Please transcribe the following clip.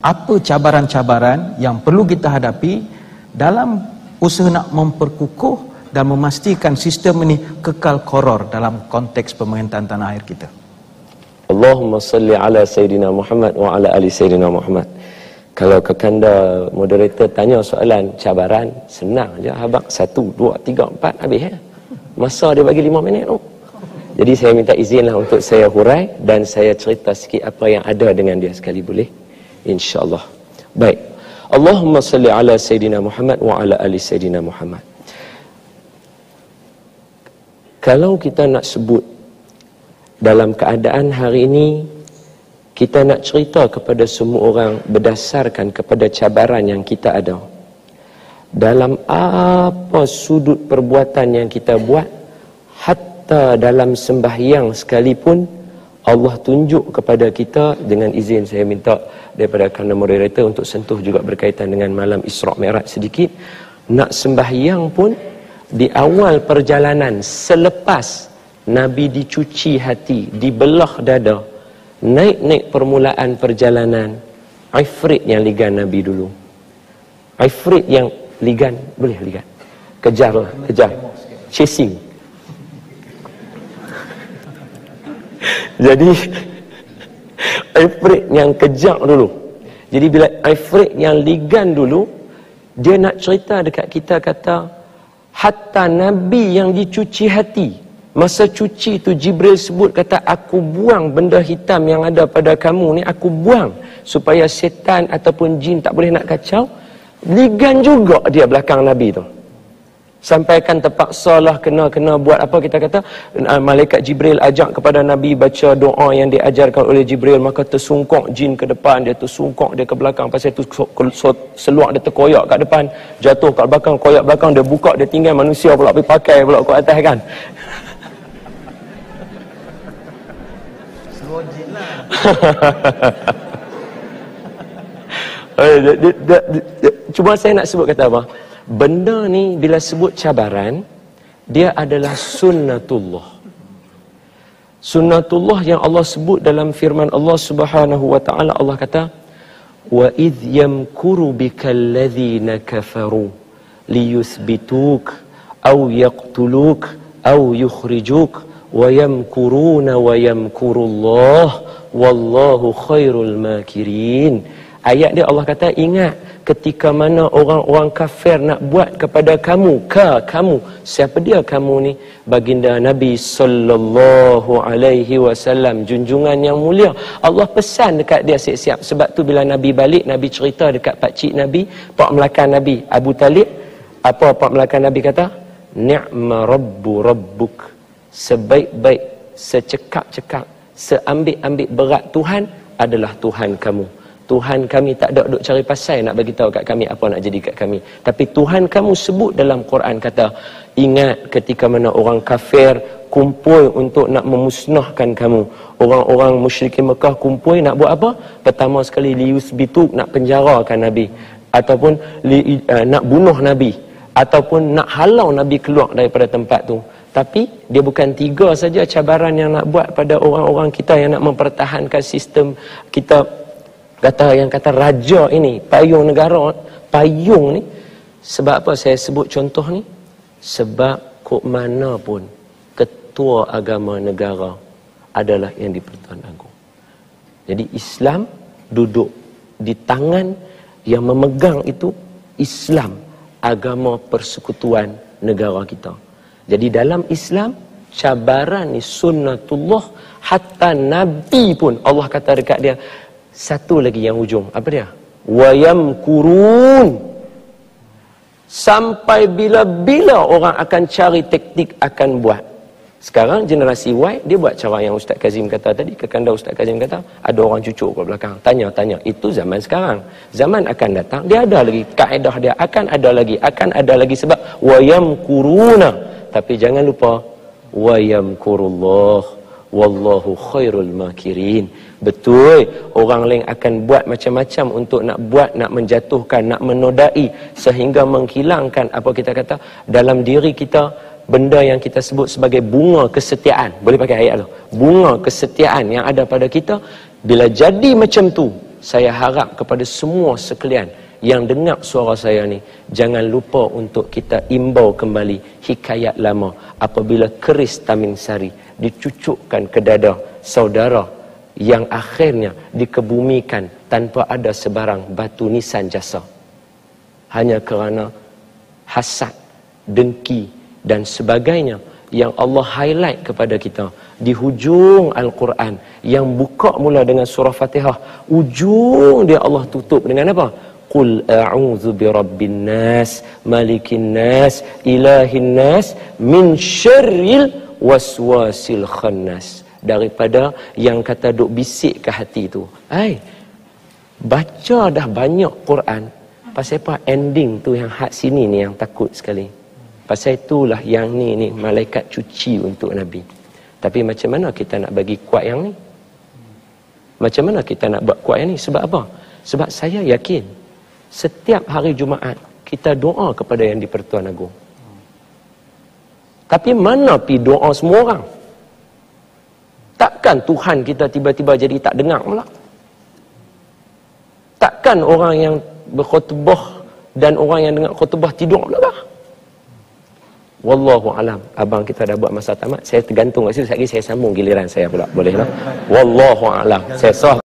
Apa cabaran-cabaran yang perlu kita hadapi dalam usaha nak memperkukuh dan memastikan sistem ini kekal koror dalam konteks pemerintahan tanah air kita. Allahumma salli ala Sayyidina Muhammad wa ala ali Sayyidina Muhammad. Kalau kekanda moderator tanya soalan cabaran, senang je habaq 1, 2, 3, 4 habis ya. Masa dia bagi 5 minit tu. Jadi saya minta izinlah untuk saya hurai dan saya cerita sikit apa yang ada dengan dia sekali, boleh? InsyaAllah. Baik. Allahumma salli ala Sayyidina Muhammad wa ala ali Sayyidina Muhammad. Kalau kita nak sebut dalam keadaan hari ini, kita nak cerita kepada semua orang berdasarkan kepada cabaran yang kita ada. Dalam apa sudut perbuatan yang kita buat, hatta dalam sembahyang sekalipun, Allah tunjuk kepada kita, dengan izin saya minta daripada kanan moderator untuk sentuh juga berkaitan dengan malam Isra' Mi'raj sedikit. Nak sembahyang pun di awal perjalanan, selepas Nabi dicuci hati, dibelah dada, naik permulaan perjalanan, Ifrit yang ligan Nabi dulu. Ifrit yang ligan, boleh ligan, kejar, chasing. Jadi Ifrit yang kejar dulu. Jadi bila Ifrit yang ligan dulu, dia nak cerita dekat kita, kata hatta Nabi yang dicuci hati, masa cuci tu Jibril sebut, kata aku buang benda hitam yang ada pada kamu ni, aku buang supaya setan ataupun jin tak boleh nak kacau. Ligan juga dia belakang Nabi tu. Sampaikan terpaksalah kena buat apa, kita kata malaikat Jibril ajak kepada Nabi baca doa yang diajarkan oleh Jibril, maka tersungkok jin ke depan, dia tersungkok dia ke belakang, pasal tu seluar dia terkoyak kat depan, jatuh kat belakang, koyak belakang, dia buka, dia tinggal manusia pula pergi pakai pula kat atas kan. Seluar jin lah. Cuma saya nak sebut kata apa? Benda ni bila sebut cabaran, dia adalah sunnatullah. Sunnatullah yang Allah sebut dalam firman Allah Subhanahu wa taala. Allah kata, "Wa idh yamkuru bikal ladzina kafaru liyuthbituk aw yaqtuluk aw yukhrijuk wa yamkuruna wa yamkurullah wallahu khairul makirin." Ayat dia Allah kata, ingat ketika mana orang-orang kafir nak buat kepada kamu, kamu, siapa dia kamu ni? Baginda Nabi sallallahu alaihi wasallam, junjungan yang mulia. Allah pesan dekat dia siap-siap. Sebab tu bila Nabi balik, Nabi cerita dekat pakcik Nabi, pak melakang Nabi Abu Talib. Apa pak melakang Nabi kata? Ni'ma rabbu rabbuk. Sebaik-baik, secekap-cekap, seambik-ambik berat Tuhan adalah Tuhan kamu. Tuhan kami tak ada duk cari pasal nak bagi tahu kat kami apa nak jadi kat kami. Tapi Tuhan kamu sebut dalam Quran, kata, ingat ketika mana orang kafir kumpul untuk nak memusnahkan kamu. Orang-orang musyrikin Mekah kumpul nak buat apa? Pertama sekali liyusbituk, nak penjarakan Nabi, ataupun nak bunuh Nabi, ataupun nak halau Nabi keluar daripada tempat tu. Tapi dia bukan 3 saja cabaran yang nak buat pada orang-orang kita yang nak mempertahankan sistem kita. Yang kata raja ini, payung negara, payung ni. Sebab apa saya sebut contoh ni? Sebab kok mana pun ketua agama negara adalah yang di-Pertuan Agong. Jadi Islam duduk di tangan yang memegang itu Islam, agama persekutuan negara kita. Jadi dalam Islam, cabaran ni sunnatullah. Hatta Nabi pun Allah kata dekat dia, satu lagi yang hujung, apa dia? Wayamkurun. Sampai bila-bila orang akan cari teknik akan buat. Sekarang generasi Y, dia buat cara yang Ustaz Kazim kata tadi, kekanda Ustaz Kazim kata, ada orang cucuk ke belakang, tanya. Itu zaman sekarang. Zaman akan datang, dia ada lagi kaedah dia, akan ada lagi sebab wayamkuruna. Tapi jangan lupa wayamkurullah wallahu khairul makirin. Betul, orang lain akan buat macam-macam untuk nak buat, nak menjatuhkan, nak menodai, sehingga menghilangkan apa kita kata dalam diri kita, benda yang kita sebut sebagai bunga kesetiaan. Boleh pakai ayat tu. Bunga kesetiaan yang ada pada kita. Bila jadi macam tu, saya harap kepada semua sekalian yang dengar suara saya ni, jangan lupa untuk kita imbau kembali hikayat lama apabila keris taming sari dicucukkan ke dada saudara yang akhirnya dikebumikan tanpa ada sebarang batu nisan jasa, hanya kerana hasad, dengki dan sebagainya yang Allah highlight kepada kita di hujung Al-Quran yang buka mula dengan surah Fatihah. Ujung dia Allah tutup dengan apa? Qul a'udzu birabbin nas, malikin nas, ilahin nas, min syarril waswasil khannas. Daripada yang kata duk bisik ke hati tu. Baca dah banyak Quran, pasal apa ending tu yang hak sini ni yang takut sekali. Pasal itulah yang ni malaikat cuci untuk Nabi. Tapi macam mana kita nak bagi kuat yang ni? Macam mana kita nak buat kuat yang ni? Sebab apa? Sebab saya yakin setiap hari Jumaat kita doa kepada Yang di-Pertuan Agong. Tapi mana pi doa semua orang? Takkan Tuhan kita tiba-tiba jadi tak dengar pula? Takkan orang yang berkhutbah dan orang yang dengar khutbah tidur pula kah? Wallahu alam. Abang kita dah buat masa tamat. Saya tergantung kat situ. Sekejap lagi saya sambung giliran saya pula. Boleh tak? Wallahu alam. Saya sah.